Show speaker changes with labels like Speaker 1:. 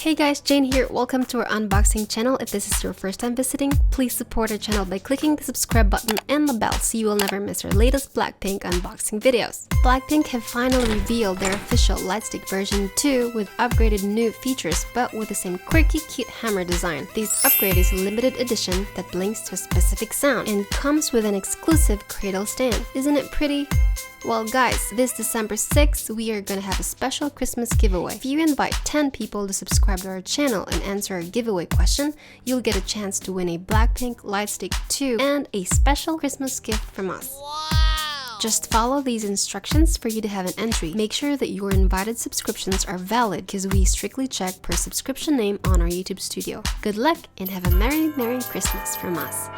Speaker 1: Hey guys, Jane here. Welcome to our unboxing channel. If this is your first time visiting, please support our channel by clicking the subscribe button and the bell so you will never miss our latest Blackpink unboxing videos. Blackpink have finally revealed their official Lightstick version 2 with upgraded new features but with the same quirky cute hammer design. This upgrade is a limited edition that blinks to a specific sound and comes with an exclusive cradle stand. Isn't it pretty? Well guys, this December 6th, we are gonna have a special Christmas giveaway. If you invite 10 people to subscribe to our channel and answer our giveaway question, you'll get a chance to win a Blackpink Lightstick 2 and a special Christmas gift from us. Wow! Just follow these instructions for you to have an entry. Make sure that your invited subscriptions are valid because we strictly check per subscription name on our YouTube studio. Good luck and have a Merry Christmas from us.